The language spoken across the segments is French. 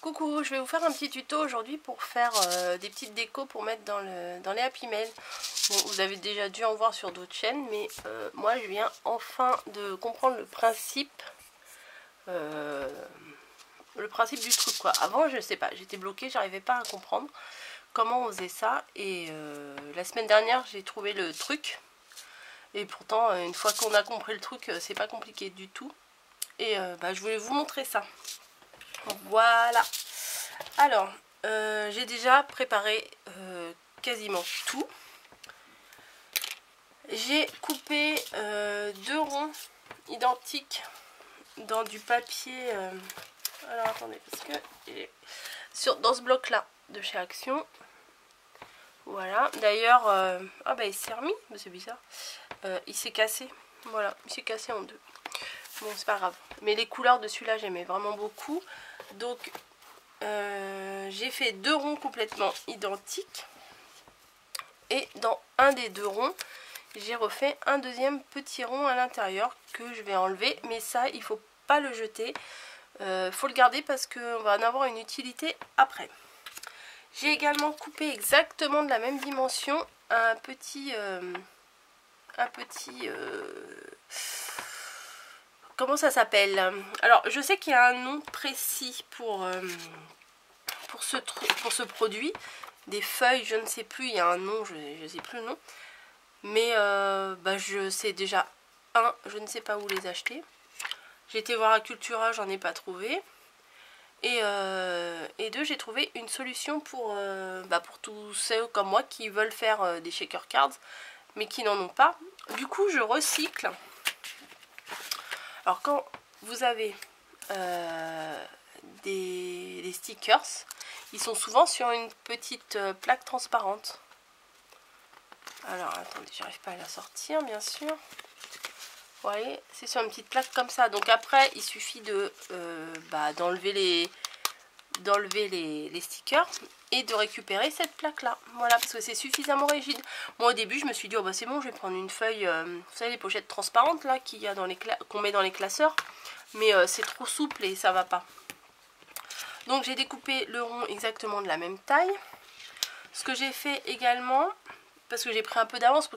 Coucou, je vais vous faire un petit tuto aujourd'hui pour faire des petites décos pour mettre dans les Happy Mail. Bon, vous avez déjà dû en voir sur d'autres chaînes, mais moi je viens enfin de comprendre le principe du truc quoi. Avant je sais pas, j'étais bloquée, j'arrivais pas à comprendre comment on faisait ça et la semaine dernière j'ai trouvé le truc et pourtant une fois qu'on a compris le truc c'est pas compliqué du tout et je voulais vous montrer ça. Voilà. Alors, j'ai déjà préparé quasiment tout. J'ai coupé 2 ronds identiques dans du papier. Alors attendez, parce que dans ce bloc là de chez Action. Voilà. D'ailleurs, il s'est remis, c'est bizarre. Il s'est cassé. Voilà, il s'est cassé en deux. Bon, c'est pas grave. Mais les couleurs de celui-là, j'aimais vraiment beaucoup. Donc, j'ai fait 2 ronds complètement identiques. Et dans un des 2 ronds, j'ai refait un deuxième petit rond à l'intérieur que je vais enlever. Mais ça, il faut pas le jeter. Faut le garder parce qu'on va en avoir une utilité après. J'ai également coupé exactement de la même dimension un petit... comment ça s'appelle? Alors, je sais qu'il y a un nom précis pour ce produit. Des feuilles, je ne sais plus, il y a un nom, je ne sais plus le nom. Mais je sais déjà, je ne sais pas où les acheter. J'ai été voir à Cultura, j'en ai pas trouvé. Et 2, j'ai trouvé une solution pour tous ceux comme moi qui veulent faire des shaker cards, mais qui n'en ont pas. Du coup, je recycle. Alors, quand vous avez des stickers, ils sont souvent sur une petite plaque transparente. Alors, attendez, j'arrive pas à la sortir, bien sûr. Vous voyez, c'est sur une petite plaque comme ça. Donc après, il suffit d'enlever les stickers et de récupérer cette plaque-là. Voilà, parce que c'est suffisamment rigide. Moi, au début, je me suis dit, c'est bon, je vais prendre une feuille, vous savez, les pochettes transparentes là qu'il y a qu'on met dans les classeurs. Mais c'est trop souple et ça va pas. Donc, j'ai découpé le rond exactement de la même taille. Ce que j'ai fait également, parce que j'ai pris un peu d'avance,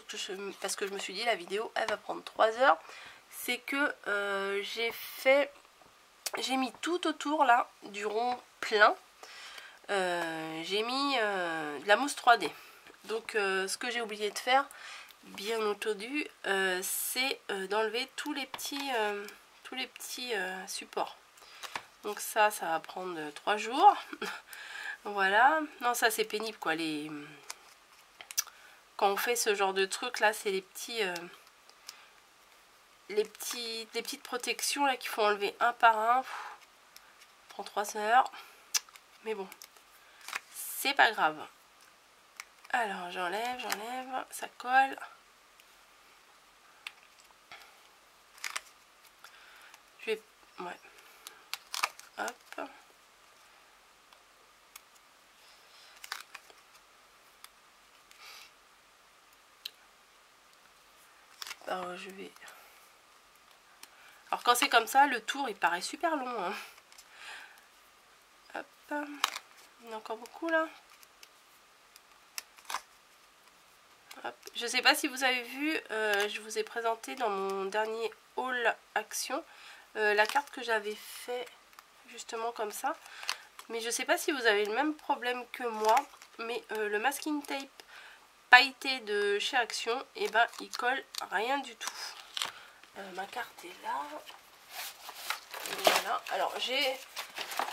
parce que je me suis dit, la vidéo, elle va prendre 3 heures, c'est que j'ai mis tout autour là du rond plein. J'ai mis de la mousse 3D. Donc ce que j'ai oublié de faire, bien entendu, c'est d'enlever tous les petits supports. Donc ça va prendre 3 jours. Voilà. Non, ça c'est pénible quoi. Quand on fait ce genre de truc là, c'est les petites protections là qu'il faut enlever un par un. Ça prend 3 heures. Mais bon, c'est pas grave. Alors j'enlève, ça colle. Je vais... Ouais. Hop. Alors je vais... Alors quand c'est comme ça, le tour il paraît super long. Hein. Hop. Il y en a encore beaucoup là. Hop. Je sais pas si vous avez vu, je vous ai présenté dans mon dernier haul Action la carte que j'avais fait justement comme ça. Mais je sais pas si vous avez le même problème que moi, mais le masking tape pailleté de chez Action, et il colle rien du tout. Ma carte est là. Voilà. Alors j'ai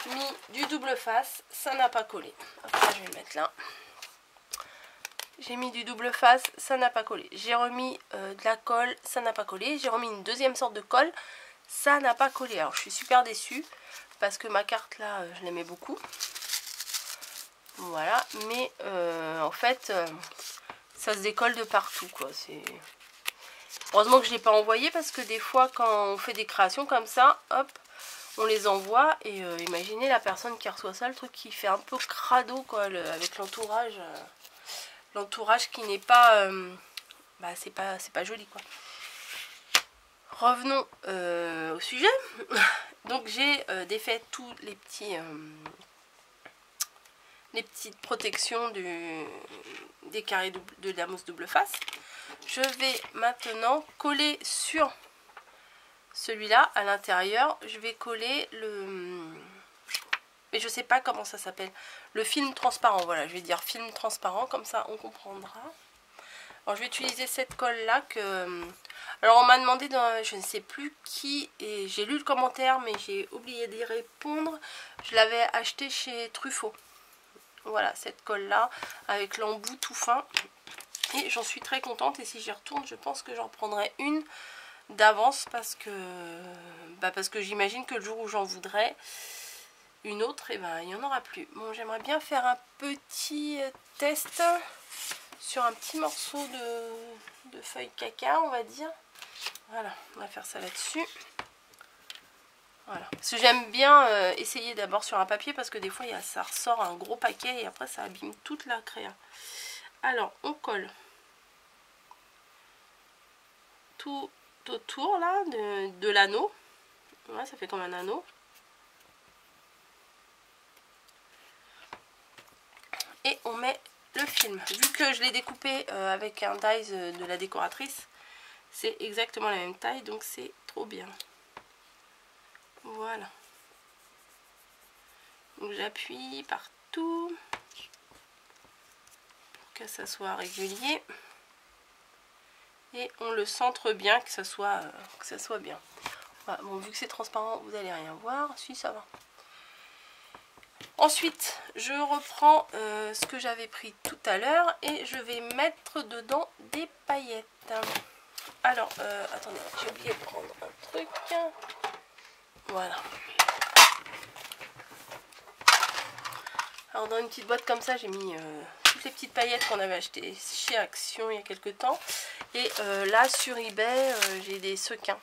mis du double face, ça n'a pas collé. Après je vais le mettre là. J'ai mis du double face, ça n'a pas collé. J'ai remis de la colle, ça n'a pas collé. J'ai remis une deuxième sorte de colle, ça n'a pas collé. Alors je suis super déçue parce que ma carte là, je l'aimais beaucoup. Voilà, mais en fait, ça se décolle de partout quoi. Heureusement que je ne l'ai pas envoyé parce que des fois quand on fait des créations comme ça, hop, on les envoie et imaginez la personne qui reçoit ça, le truc qui fait un peu crado quoi, avec l'entourage. L'entourage qui n'est pas... c'est pas joli quoi. Revenons au sujet. Donc j'ai défait tous les petits les petites protections des carrés de la mousse double face. Je vais maintenant coller sur celui-là à l'intérieur. Je vais coller le... mais je sais pas comment ça s'appelle. Le film transparent, voilà, je vais dire film transparent, comme ça on comprendra. Alors je vais utiliser cette colle là que... Alors on m'a demandé, je ne sais plus qui, et j'ai lu le commentaire mais j'ai oublié d'y répondre. Je l'avais acheté chez Truffaut. Voilà, cette colle là, avec l'embout tout fin. Et j'en suis très contente, et si j'y retourne, je pense que j'en prendrai une d'avance parce que j'imagine que le jour où j'en voudrais une autre, et ben il n'y en aura plus. Bon, j'aimerais bien faire un petit test sur un petit morceau de feuille caca, on va dire. Voilà, on va faire ça là-dessus. Voilà. Parce que j'aime bien essayer d'abord sur un papier, parce que des fois ça ressort un gros paquet et après ça abîme toute la créa. Alors on colle tout autour là de l'anneau. Ouais, ça fait comme un anneau. Et on met le film. Vu que je l'ai découpé avec un dies de la décoratrice, c'est exactement la même taille, donc c'est trop bien. Voilà. Donc j'appuie partout pour que ça soit régulier. Et on le centre bien, que ça soit bien. Voilà. Bon, vu que c'est transparent, vous n'allez rien voir. Si, ça va. Ensuite, je reprends ce que j'avais pris tout à l'heure et je vais mettre dedans des paillettes. Alors, attendez, j'ai oublié de prendre un truc. Voilà. Alors, dans une petite boîte comme ça, j'ai mis toutes les petites paillettes qu'on avait achetées chez Action il y a quelques temps. Et là, sur eBay, j'ai des sequins.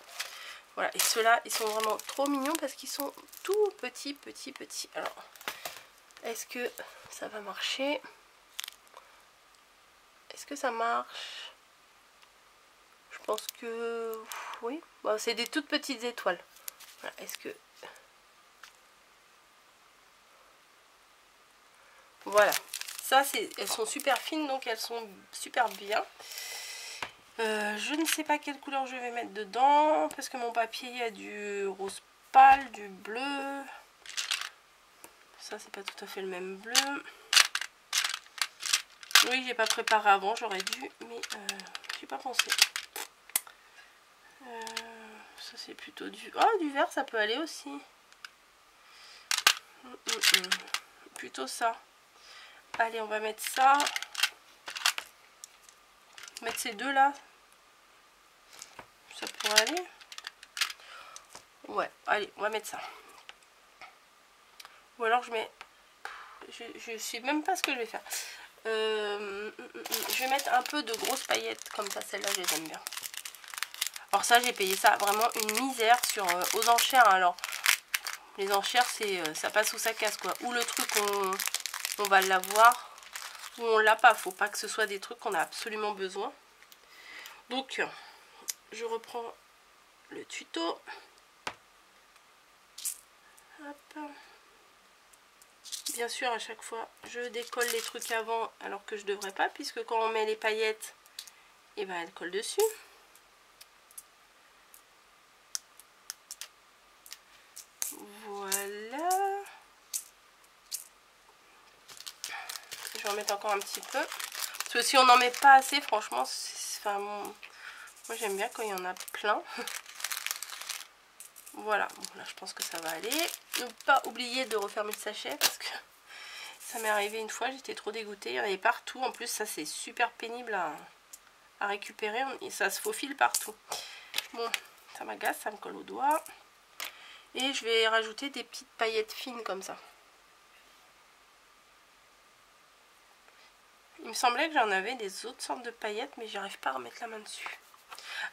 Voilà, et ceux-là, ils sont vraiment trop mignons parce qu'ils sont tout petits. Alors, est-ce que ça va marcher? Est-ce que ça marche? Je pense que oui. Bon, c'est des toutes petites étoiles. Voilà, est-ce que... Voilà. Ça, elles sont super fines, donc elles sont super bien. Je ne sais pas quelle couleur je vais mettre dedans, parce que mon papier, il y a du rose pâle, du bleu. Ça, c'est pas tout à fait le même bleu. Oui, j'ai pas préparé avant, j'aurais dû, mais j'ai pas pensé. Ça, c'est plutôt du... Oh, du vert, ça peut aller aussi. Plutôt ça. Allez, on va mettre ça. Mettre ces deux là. Ça pourrait aller. Ouais, allez, on va mettre ça. Ou alors je mets... Je sais même pas ce que je vais faire. Je vais mettre un peu de grosses paillettes comme ça. Celles-là, je les aime bien. Alors ça, j'ai payé ça vraiment une misère sur aux enchères. Alors, les enchères, c'est ça passe ou ça casse, quoi. Ou le truc, on va l'avoir, ou on l'a pas. Faut pas que ce soit des trucs qu'on a absolument besoin. Donc, je reprends le tuto. Hop. Bien sûr, à chaque fois, je décolle les trucs avant, alors que je devrais pas, puisque quand on met les paillettes, et ben elles collent dessus. Voilà. Je vais en mettre encore un petit peu. Parce que si on n'en met pas assez, franchement, enfin, moi j'aime bien quand il y en a plein. Voilà, bon, là je pense que ça va aller. Ne pas oublier de refermer le sachet parce que ça m'est arrivé une fois, j'étais trop dégoûtée. Il y en avait partout, en plus ça c'est super pénible à récupérer et ça se faufile partout. Bon, ça m'agace, ça me colle au doigt. Et je vais rajouter des petites paillettes fines comme ça. Il me semblait que j'en avais des autres sortes de paillettes, mais j'arrive pas à remettre la main dessus.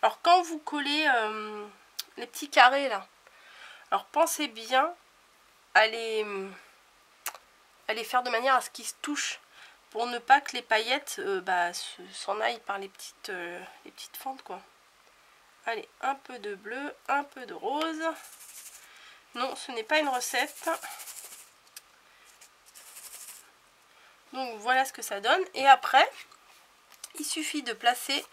Alors quand vous collez les petits carrés là, alors pensez bien à les faire de manière à ce qu'ils se touchent, pour ne pas que les paillettes s'en aillent par les petites fentes, quoi. Allez, un peu de bleu, un peu de rose. Non, ce n'est pas une recette. Donc voilà ce que ça donne. Et après, il suffit de placer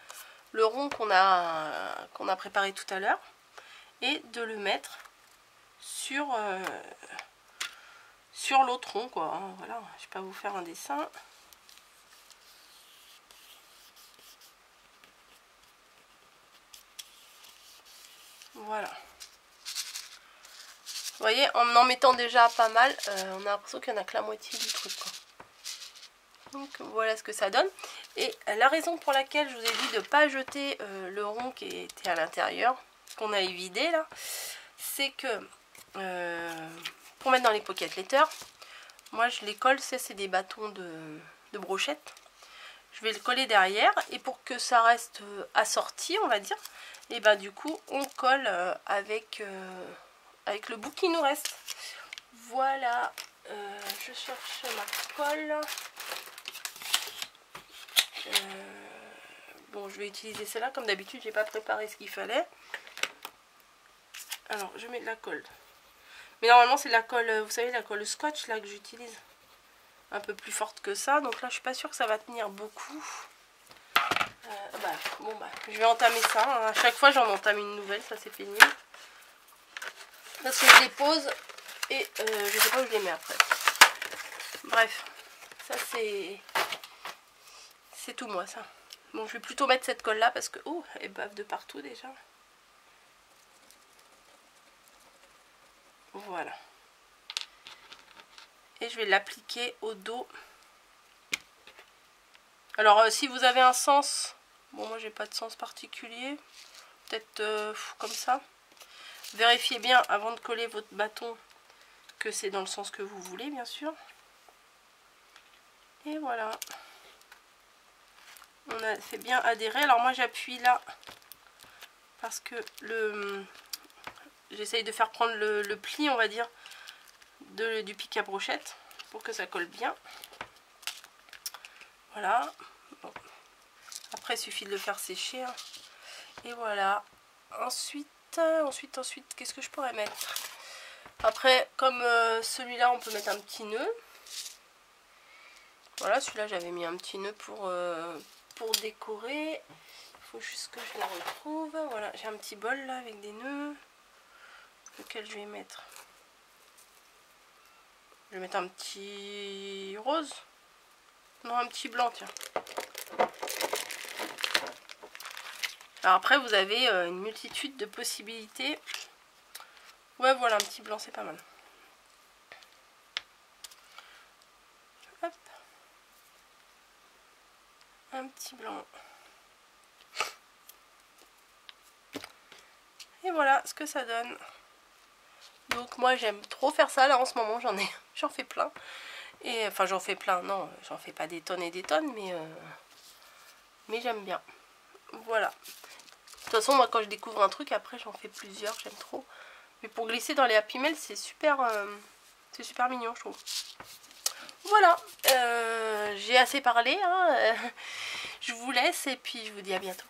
le rond qu'on a préparé tout à l'heure et de le mettre sur l'autre rond, quoi. Voilà, je vais pas vous faire un dessin. Voilà. Vous voyez, en mettant déjà pas mal, on a l'impression qu'il n'y en a que la moitié du truc, quoi. Donc voilà ce que ça donne. Et la raison pour laquelle je vous ai dit de ne pas jeter le rond qui était à l'intérieur, qu'on a évidé là, c'est que pour mettre dans les pocket letters, moi je les colle, c'est des bâtons de brochette. Je vais le coller derrière et pour que ça reste assorti, on va dire, et ben du coup on colle avec le bout qui nous reste. Voilà, je cherche ma colle. Bon, je vais utiliser celle-là, comme d'habitude j'ai pas préparé ce qu'il fallait. Alors je mets de la colle, mais normalement c'est de la colle, vous savez, la colle scotch là que j'utilise, un peu plus forte que ça, donc là je suis pas sûre que ça va tenir beaucoup. Je vais entamer ça, hein. À chaque fois j'en entame une nouvelle, ça c'est pénible parce que je les pose et je sais pas où je les mets après. Bref, ça c'est tout moi ça. Bon, je vais plutôt mettre cette colle là parce que oh, elle bave de partout déjà. Voilà. Et je vais l'appliquer au dos. Alors si vous avez un sens, bon moi j'ai pas de sens particulier, peut-être comme ça. Vérifiez bien avant de coller votre bâton que c'est dans le sens que vous voulez, bien sûr. Et voilà. On a fait bien adhérer. Alors moi j'appuie là parce que j'essaye de faire prendre le pli, on va dire, du pic à brochette pour que ça colle bien. Voilà. Bon. Après il suffit de le faire sécher. Hein. Et voilà. Ensuite, qu'est-ce que je pourrais mettre? Après, comme celui-là, on peut mettre un petit nœud. Voilà, celui-là j'avais mis un petit nœud pour décorer. Il faut juste que je la retrouve. Voilà, j'ai un petit bol là avec des nœuds. Lequel je vais mettre? Je vais mettre un petit rose. Non, un petit blanc, tiens. Alors après, vous avez une multitude de possibilités. Ouais, voilà, un petit blanc, c'est pas mal. Hop. Un petit blanc. Et voilà ce que ça donne. Donc moi j'aime trop faire ça là en ce moment, j'en fais plein. Et enfin j'en fais plein, non, j'en fais pas des tonnes et des tonnes, mais j'aime bien. Voilà. De toute façon moi quand je découvre un truc après j'en fais plusieurs, j'aime trop. Mais pour glisser dans les Happy Mail c'est super mignon je trouve. Voilà, j'ai assez parlé, hein. Je vous laisse et puis je vous dis à bientôt.